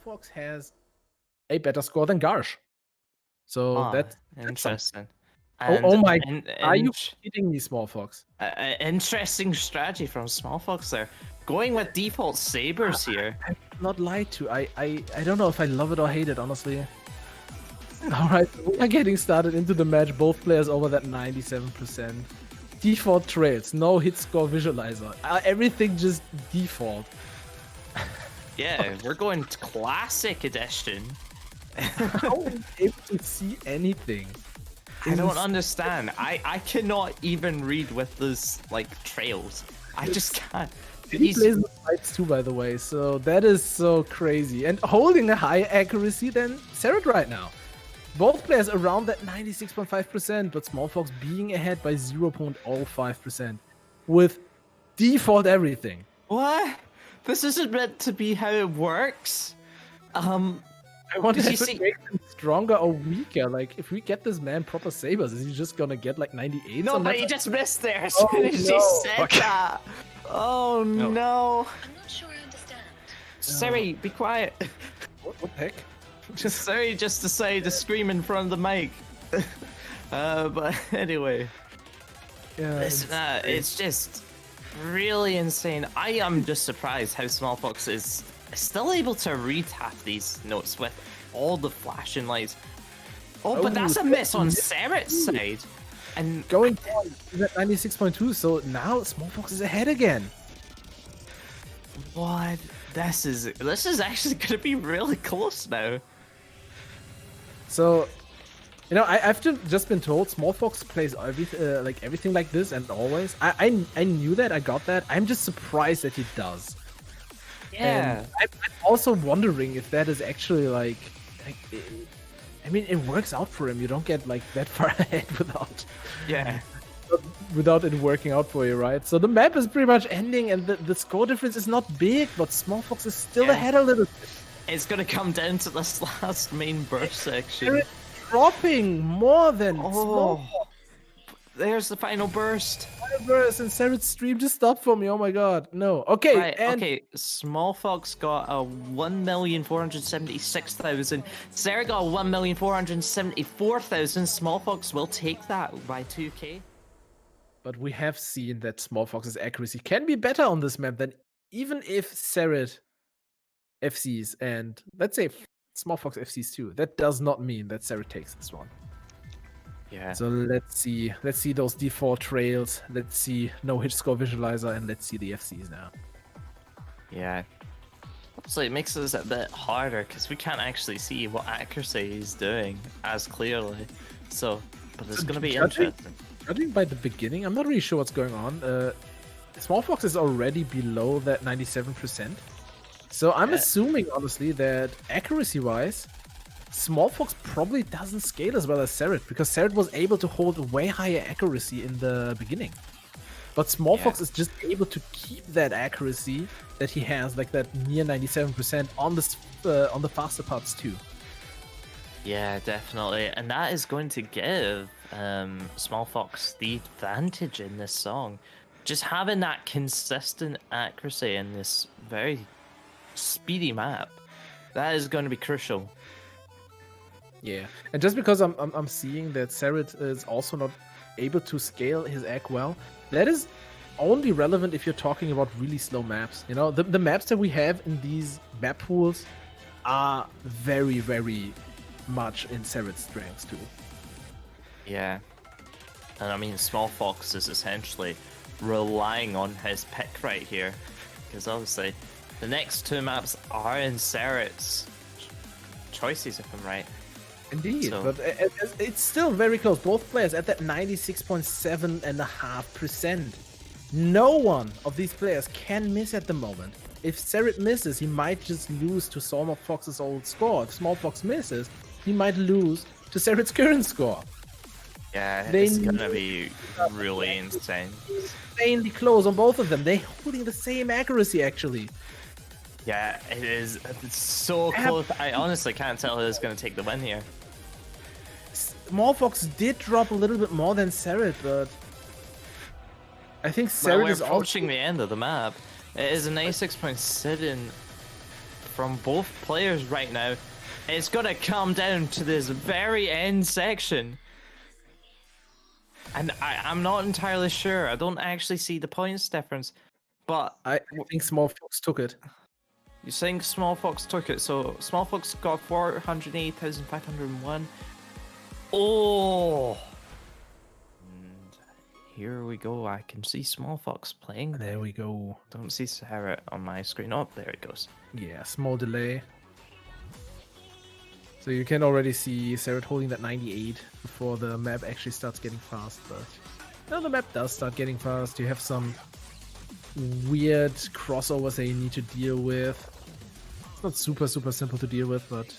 Smallfox has a better score than Garsh. So Ah, that's interesting. oh my! And Are you kidding me, Smallfox? interesting strategy from Smallfox there, going with default sabers here. I'm not lied to. I don't know if I love it or hate it, honestly. All right, we are getting started into the match. Both players over that 97%. Default trails, no hit score visualizer. Everything just default. Yeah, we're going to classic edition. How are we able to see anything? I don't understand. I cannot even read with those like trails. I just can't. He plays the fights too, by the way, so that is so crazy. And holding a higher accuracy than Cerret right now. Both players around that 96.5%, but Smallfox being ahead by 0.05% with default everything. What? This isn't meant to be how it works. I wonder if it makes him stronger or weaker. Like, if we get this man proper sabers, is he just gonna get like 98? No, but he just missed there as soon as he said that. Oh no. I'm not sure I understand. Cerret, be quiet. What the heck? Cerret just decided to scream in front of the mic. But anyway. Yeah, it's just really insane. I am just surprised how Smallfox is still able to read half these notes with all the flashing lights. Oh, but that's a miss on Cerret's side. And going down at 96.2, so now Smallfox is ahead again. What? This is actually gonna be really close now. So, you know, I've just been told Smallfox plays everything like this and always. I knew that, I got that. I'm just surprised that he does. Yeah. And I'm also wondering if that is actually like I mean, it works out for him. You don't get like that far ahead without it working out for you, right? So the map is pretty much ending, and the score difference is not big, but Smallfox is still ahead a little bit. It's gonna come down to this last main burst section. They're dropping more than Smallfox. There's the final burst. Burst, and Cerret's stream just stopped for me. Oh my god, no. Okay, right, okay. Smallfox got a 1,476,000. Cerret got a 1,474,000. Smallfox will take that by 2k. But we have seen that Smallfox's accuracy can be better on this map than even if Cerret FCs and let's say Smallfox FCs too. That does not mean that Cerret takes this one. Yeah. So let's see those default trails. Let's see no hit score visualizer, and let's see the FCs now. Yeah. Obviously, it makes this a bit harder because we can't actually see what accuracy he's doing as clearly. So, but it's gonna be interesting. Judging by the beginning, I'm not really sure what's going on. Smallfox is already below that 97%. So I'm assuming, honestly, that accuracy-wise, Smallfox probably doesn't scale as well as Cerret, because Cerret was able to hold way higher accuracy in the beginning. But Smallfox is just able to keep that accuracy that he has, like that near 97% on the faster parts too. Yeah, definitely, and that is going to give Smallfox the advantage in this song. Just having that consistent accuracy in this very speedy map, that is going to be crucial. Yeah, and just because I'm seeing that Cerret is also not able to scale his egg well, that is only relevant if you're talking about really slow maps. You know, the maps that we have in these map pools are very, very much in Cerret's strengths too. Yeah, and I mean, Smallfox is essentially relying on his pick right here, because obviously the next two maps are in Cerret's choices, if I'm right. Indeed, but it's still very close. Both players at that 96.7.5%. No one of these players can miss at the moment. If Cerret misses, he might just lose to Smallfox's old score. If Smallfox misses, he might lose to Cerret's current score. Yeah, it's gonna be really insane. Insanely close on both of them. They're holding the same accuracy, actually. Yeah, it is. It's so close. I honestly can't tell who's going to take the win here. Smallfox did drop a little bit more than Cerret, but I think Cerret is approaching the end of the map. It is a 96.7 from both players right now. It's gonna come down to this very end section. And I'm not entirely sure. I don't actually see the points difference. But I think Smallfox took it. you think Smallfox took it? So Smallfox got 408,501. Oh! And here we go. I can see Smallfox playing. There we go. Don't see Cerret on my screen. Oh, there it goes. Yeah, small delay. So you can already see Cerret holding that 98 before the map actually starts getting fast. But now the map does start getting fast. You have some weird crossovers that you need to deal with. It's not super simple to deal with, but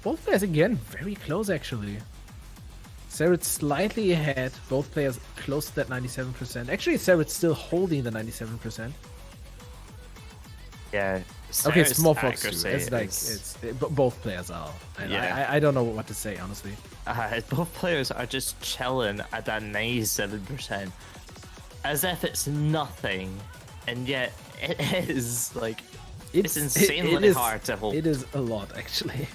both players again very close actually. Cerret slightly ahead. Both players close to that 97%. Actually, Cerret's still holding the 97%. Yeah. Okay, Cerret's Smallfox too. accuracy It's like is- both players are. Yeah. I don't know what to say honestly. both players are just chilling at that 97%. As if it's nothing. And yet, it is. Like, it's insanely hard to hold. It is a lot actually.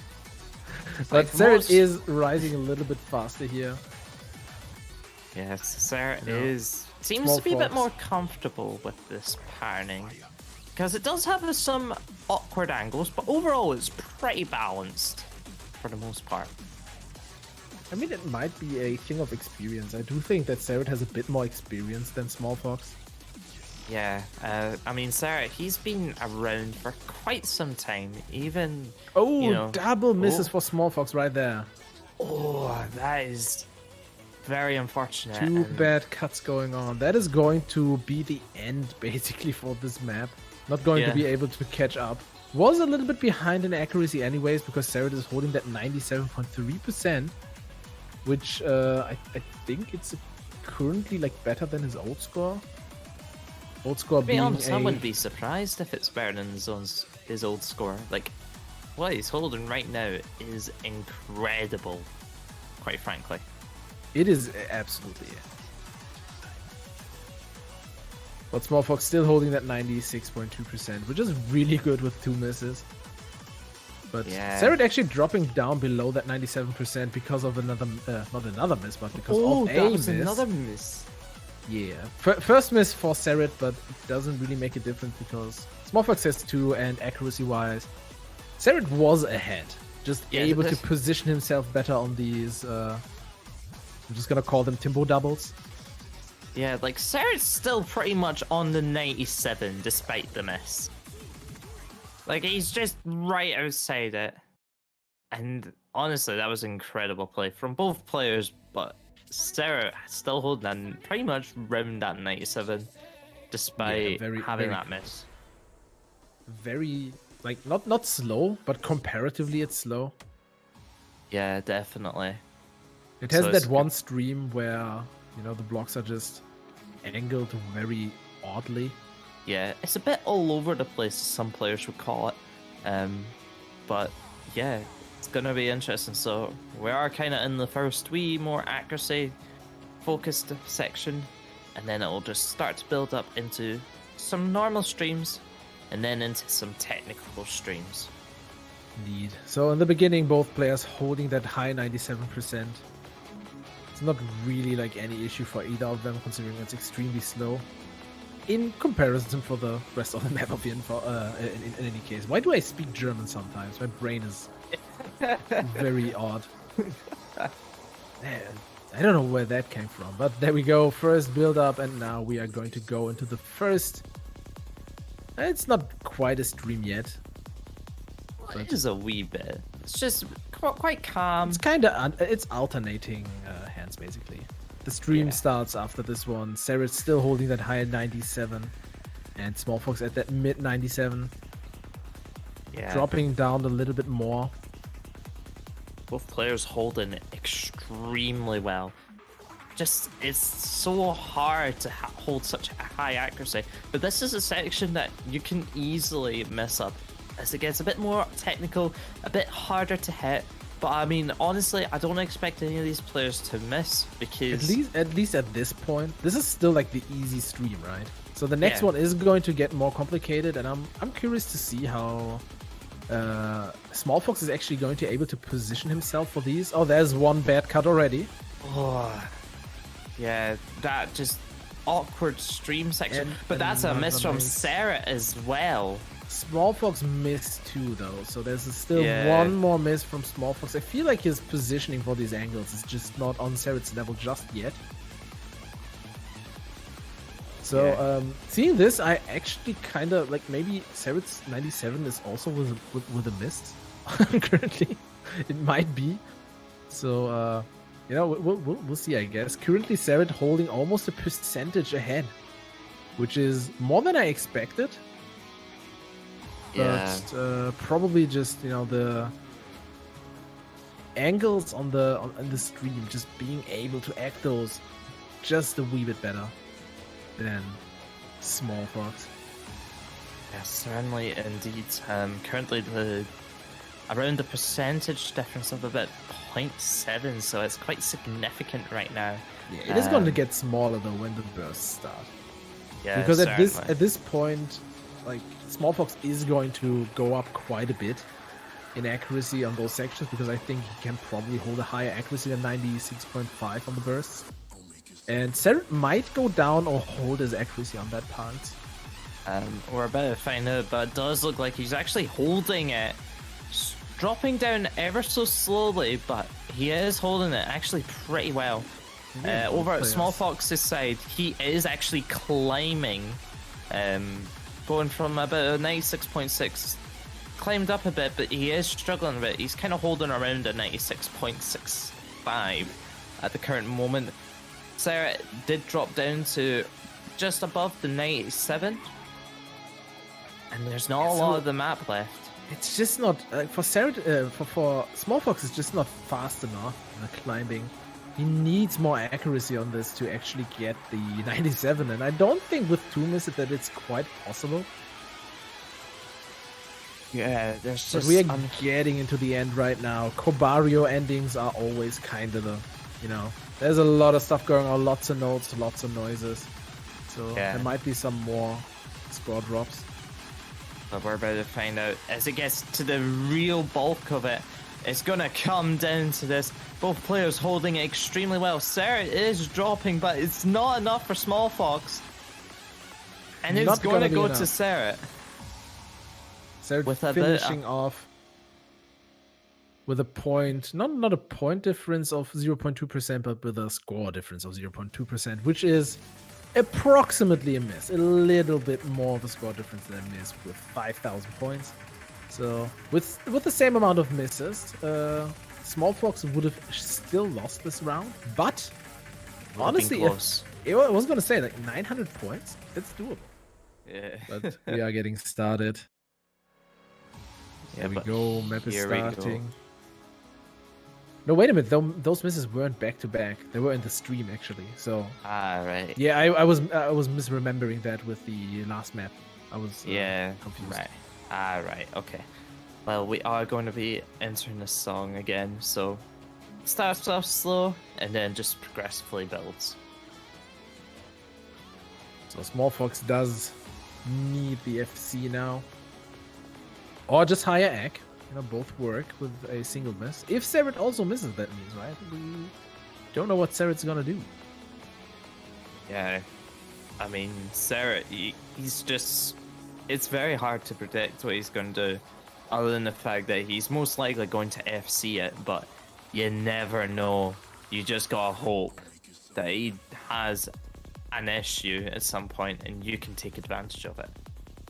But Like Cerret is rising a little bit faster here. Yes, Cerret Yeah. seems to be a bit Smallfox. more comfortable with this patterning. Because it does have some awkward angles, but overall it's pretty balanced for the most part. I mean, it might be a thing of experience. I do think that Cerret has a bit more experience than Smallfox. Yeah, I mean, Cerret, he's been around for quite some time. Even, Oh, you know, double misses oh. for Smallfox right there. Oh, that is very unfortunate. Two and- bad cuts going on. That is going to be the end, basically, for this map. Not going to Yeah. be able to catch up. Was a little bit behind in accuracy anyways, because Cerret is holding that 97.3%, which I think it's currently like better than his old score. Old score To be being honest, I a... wouldn't be surprised if it's better than his old score. Like, what he's holding right now is incredible, quite frankly. It is absolutely. But Smallfox still holding that 96.2%, which is really good with two misses. But Yeah. Cerret actually dropping down below that 97% because of another, not another miss, but because of a miss. miss. Yeah. First miss for Cerret, but it doesn't really make a difference because Smallfox has two, and accuracy-wise, Cerret was ahead. Just Yeah, able to this- position himself better on these, I'm just gonna call them Timbo doubles. Yeah, like, Cerret's still pretty much on the 97 despite the miss. Like, he's just right outside it. And honestly, that was incredible play from both players, but Cerret still holding that pretty much round that 97 despite very- having very that miss. Very, like, not slow, but comparatively it's slow. Yeah, definitely. It has So that it's one stream where, you know, the blocks are just angled very oddly. Yeah, it's a bit all over the place, as some players would call it. But yeah, it's gonna be interesting. So we are kind of in the first more accuracy focused section, and then it will just start to build up into some normal streams, and then into some technical streams. Indeed. So in the beginning, both players holding that high 97%. It's not really like any issue for either of them, considering it's extremely slow. In comparison for the rest of the map of the info, in any case. Why do I speak German sometimes? My brain is very odd. Man, I don't know where that came from, but there we go. First build up, and now we are going to go into the first. It's not quite a stream yet. It is a wee bit. It's just quite calm. It's kind of it's alternating hands basically. The stream Yeah. starts after this one. Cerret's still holding that high 97, and Smallfox at that mid 97, Yeah. dropping down a little bit more. Both players holding extremely well. Just, it's so hard to hold such a high accuracy. But this is a section that you can easily mess up, as it gets a bit more technical, a bit harder to hit. But I mean, honestly, I don't expect any of these players to miss, because At least at this point, this is still like the easy stream, right? So the next Yeah. one is going to get more complicated, and I'm curious to see how Smallfox is actually going to be able to position himself for these. Oh, there's one bad cut already. Oh, yeah, that just awkward stream section. But that's a miss from Cerret as well. Smallfox missed too, though, so there's still Yeah. one more miss from Smallfox. I feel like his positioning for these angles is just not on Cerret's level just yet. So, Yeah. seeing this, I actually kind of like maybe Cerret's 97 is also with a mist currently. It might be. So, you know, we'll see, I guess. Currently, Cerret holding almost a percentage ahead, which is more than I expected. Yeah. But probably just, you know, the angles on the stream, just being able to act those just a wee bit better than Smallfox. Yeah, certainly indeed. Currently around the percentage difference of about 0.7, so it's quite significant right now. Yeah, it is going to get smaller though when the bursts start. Yeah, Because at certainly. this point, like Smallfox is going to go up quite a bit in accuracy on those sections, because I think he can probably hold a higher accuracy than 96.5 on the bursts. And Cerret might go down or hold his accuracy on that part. We're about to find out, but it does look like he's actually holding it. Dropping down ever so slowly, but he is holding it actually pretty well. Yeah, Over at players. Smallfox's side, he is actually climbing, going from about a 96.6, climbed up a bit, but he is struggling a bit. He's kind of holding around a 96.65 at the current moment. Cerret did drop down to just above the 97, and there's not a lot of the map left. It's just not for Cerret, for Smallfox. It's just not fast enough in the climbing. He needs more accuracy on this to actually get the 97, and I don't think with 2 misses that it's quite possible. Yeah, there's But just we are getting into the end right now. Cobario endings are always kind of the, you know, there's a lot of stuff going on, lots of notes, lots of noises. So Yeah. there might be some more score drops. But we're about to find out as it gets to the real bulk of it. It's gonna come down to this. Both players holding it extremely well. Cerret is dropping, but it's not enough for Smallfox. And it's Not gonna gonna be go enough. to Cerret. Cerret With a bit finishing off with a point, not a point difference of 0.2%, but with a score difference of 0.2%, which is approximately a miss. A little bit more of a score difference than a miss with 5,000 points. So with the same amount of misses, Smallfox would have still lost this round. But honestly, close. I was going to say like 900 points, it's doable. Yeah. But we are getting started. Yeah, There we but go. Map is here we go. starting. No, wait a minute. Those misses weren't back to back. They were in the stream actually. So Ah, right. yeah, I was misremembering that with the last map. I was Yeah, confused. right. Ah, right. Okay. Well, we are going to be entering this song again, so starts off slow and then just progressively builds. So Smallfox does need the FC now, or just higher AC. You know, both work with a single miss. If Cerret also misses, that means, right? We don't know what Cerret's gonna do. Yeah, I mean, Cerret, he's just... It's very hard to predict what he's going to do, other than the fact that he's most likely going to FC it, but you never know. You just gotta hope that he has an issue at some point and you can take advantage of it.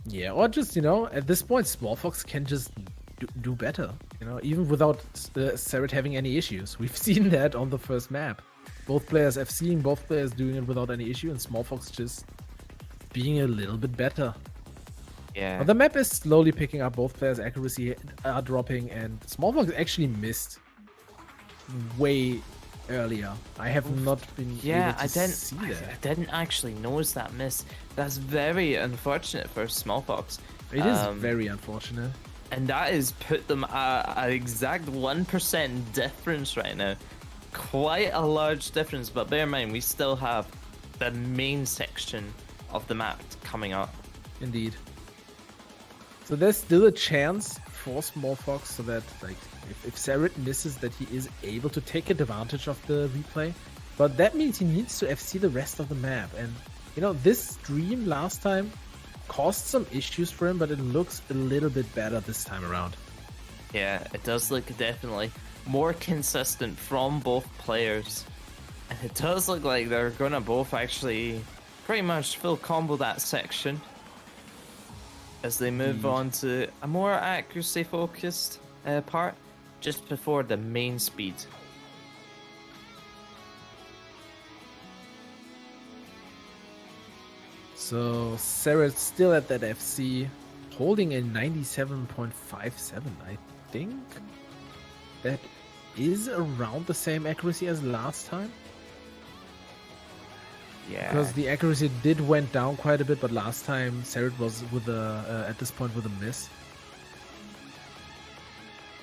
Yeah, or just, you know, at this point, Smallfox can just do better. You know, even without Cerret having any issues. We've seen that on the first map. Both players FCing, both players doing it without any issue, and Smallfox just being a little bit better. Yeah. But the map is slowly picking up. Both players' accuracy are dropping, and Smallfox actually missed way earlier. I have not been able to see I that. didn't actually notice that miss. That's very unfortunate for Smallfox. It is very unfortunate. And that has put them at an exact 1% difference right now. Quite a large difference, but bear in mind, we still have the main section of the map coming up. Indeed. So there's still a chance for Smallfox so that, like, if Cerret misses, that he is able to take advantage of the replay. But that means he needs to FC the rest of the map. And, you know, this stream last time caused some issues for him, but it looks a little bit better this time around. Yeah, it does look definitely more consistent from both players. And it does look like they're going to both actually pretty much full combo that section as they move on to a more accuracy focused part just before the main speed. So Cerret still at that FC, holding a 97.57. I think that is around the same accuracy as last time. Yeah. Because the accuracy did went down quite a bit, but last time Cerret was with a at this point with a miss.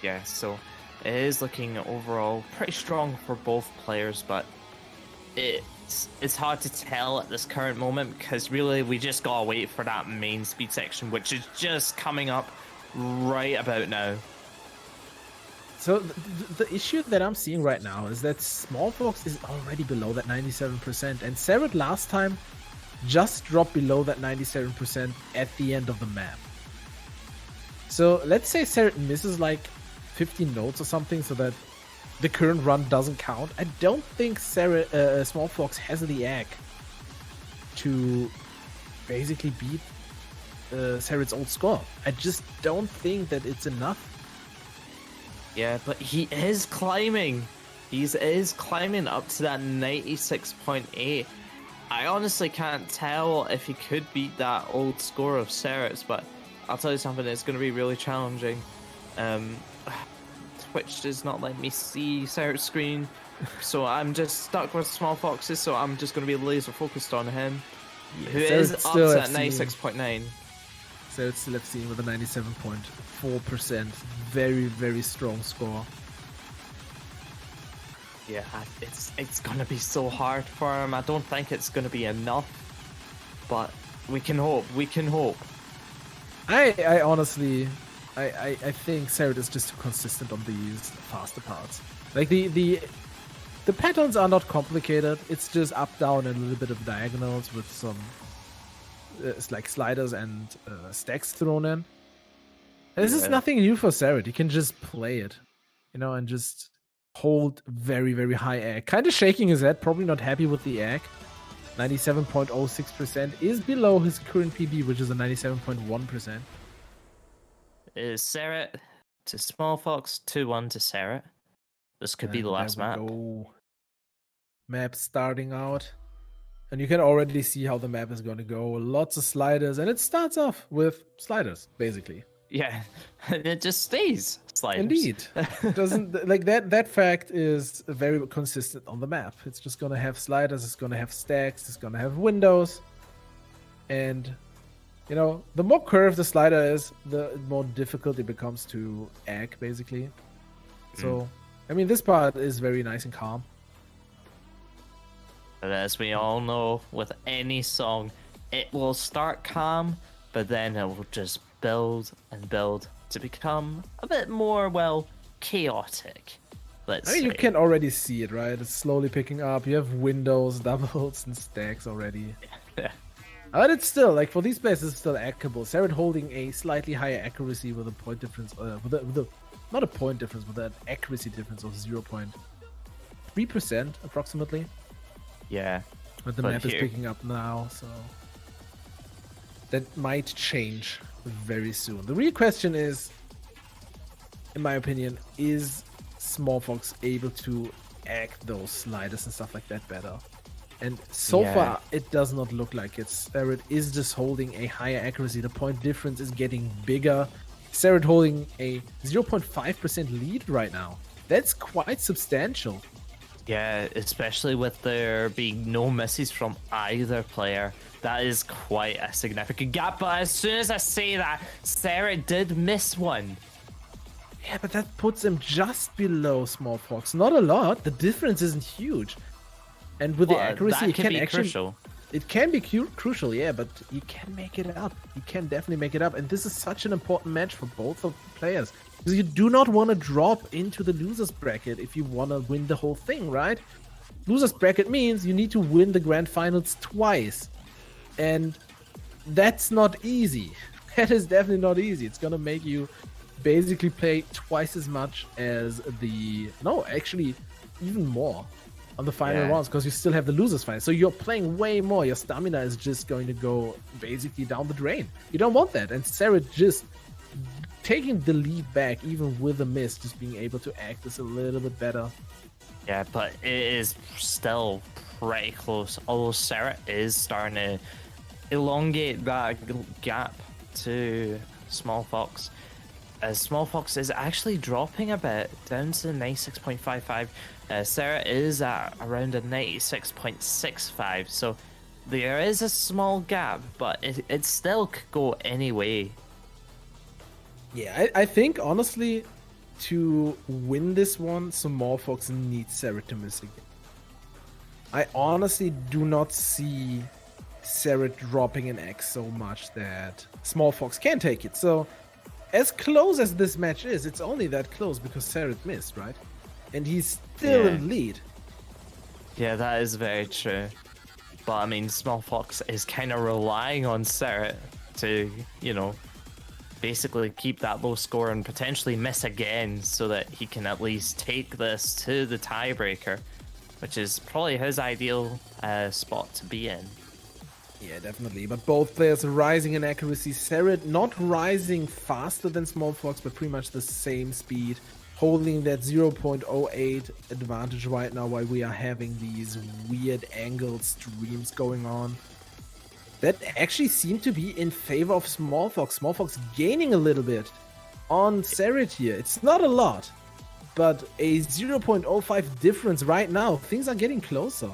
Yeah, so it is looking overall pretty strong for both players, but it's hard to tell at this current moment because really we just gotta wait for that main speed section, which is just coming up right about now. So the issue that I'm seeing right now is that Smallfox is already below that 97%, and Cerret last time just dropped below that 97% at the end of the map. So let's say Cerret misses like 15 notes or something so that the current run doesn't count. I don't think Smallfox has the egg to basically beat Cerret's old score. I just don't think that it's enough. Yeah, but he is climbing. He is climbing up to that 96.8. I honestly can't tell if he could beat that old score of Cerret's, but I'll tell you something, it's going to be really challenging. Twitch does not let me see Cerret's screen, so I'm just stuck with Smallfoxes, so I'm just going to be laser focused on him, who is up to that 96.9. Cerret's still FC with a 97.4%. Very, very strong score. Yeah, it's going to be so hard for him. I don't think it's going to be enough, but we can hope. We can hope. I honestly, I think Cerret is just too consistent on these faster parts. Like the patterns are not complicated. It's just up, down, and a little bit of diagonals with some it's like sliders and stacks thrown in. And this is nothing new for Cerret. He can just play it, you know, and just hold very, very high egg. Kind of shaking his head, probably not happy with the egg. 97.06% is below his current PB, which is a 97.1%. Is Cerret to Smallfox, 2-1 to Cerret. This could be the last map. Map starting out. And you can already see how the map is going to go. Lots of sliders, and it starts off with sliders, basically. Yeah, and it just stays sliders. Indeed. Doesn't like that fact is very consistent on the map. It's just going to have sliders, it's going to have stacks, it's going to have windows. And, you know, the more curved the slider is, the more difficult it becomes to egg, basically. So, I mean, this part is very nice and calm. But as we all know, with any song, it will start calm, but then it will just build and build to become a bit more, well, chaotic. I mean, you can already see it, right? It's slowly picking up. You have windows, doubles, and stacks already. Yeah. But it's still, like, for these players, it's still eggable. Cerret holding a slightly higher accuracy with a point difference, not a point difference, with an accuracy difference of 0.3% approximately. Yeah. But the map is picking up now, so that might change very soon. The real question is, in my opinion, is Smallfox able to act those sliders and stuff like that better? And so far, it does not look like it. Cerret is just holding a higher accuracy. The point difference is getting bigger. Cerret holding a 0.5% lead right now. That's quite substantial. Yeah, especially with there being no misses from either player. That is quite a significant gap. But as soon as I say that, Cerret did miss one. Yeah, but that puts him just below Smallfox. Not a lot. The difference isn't huge. And with the accuracy, that it can be actually crucial. It can be crucial, yeah, but you can make it up. You can definitely make it up. And this is such an important match for both of the players. Because you do not want to drop into the loser's bracket if you want to win the whole thing, right? Loser's bracket means you need to win the grand finals twice. And that's not easy. That is definitely not easy. It's going to make you basically play twice as much as the... No, actually, even more on the final rounds, because you still have the losers final. So you're playing way more. Your stamina is just going to go basically down the drain. You don't want that. And Cerret just taking the lead back, even with a miss, just being able to act this a little bit better. Yeah, but it is still pretty close. Although Cerret is starting to elongate that gap to Smallfox. As Smallfox is actually dropping a bit down to 96.55. Cerret is at around a 96.65. So there is a small gap, but it still could go any way. Yeah, I think, honestly, to win this one, Smallfox needs Cerret to miss again. I honestly do not see Cerret dropping an X so much that Smallfox can take it. So, as close as this match is, it's only that close because Cerret missed, right? And he's still in lead. Yeah, that is very true. But I mean, Smallfox is kind of relying on Cerret to, you know, basically keep that low score and potentially miss again so that he can at least take this to the tiebreaker, which is probably his ideal spot to be in. Yeah, definitely. But both players are rising in accuracy. Cerret not rising faster than Smallfox, but pretty much the same speed, holding that 0.08 advantage right now while we are having these weird angled streams going on. That actually seemed to be in favor of Smallfox. Smallfox gaining a little bit on Cerret here. It's not a lot, but a 0.05 difference right now. Things are getting closer.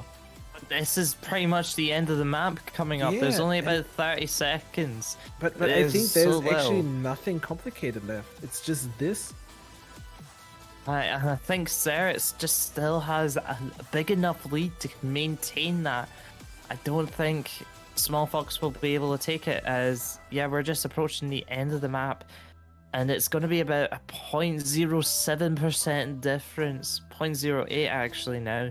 This is pretty much the end of the map coming up. Yeah, There's only about 30 seconds. But I think there's so actually nothing complicated left. It's just this. I think Cerret just still has a big enough lead to maintain that. I don't think Smallfox will be able to take it, as we're just approaching the end of the map, and it's going to be about a 0.07% difference, 0.08 actually now,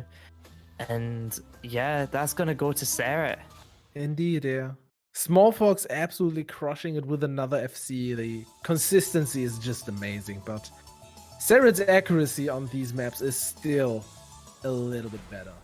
and that's going to go to Cerret. Indeed, yeah. Smallfox absolutely crushing it with another FC. The consistency is just amazing, but Cerret's accuracy on these maps is still a little bit better.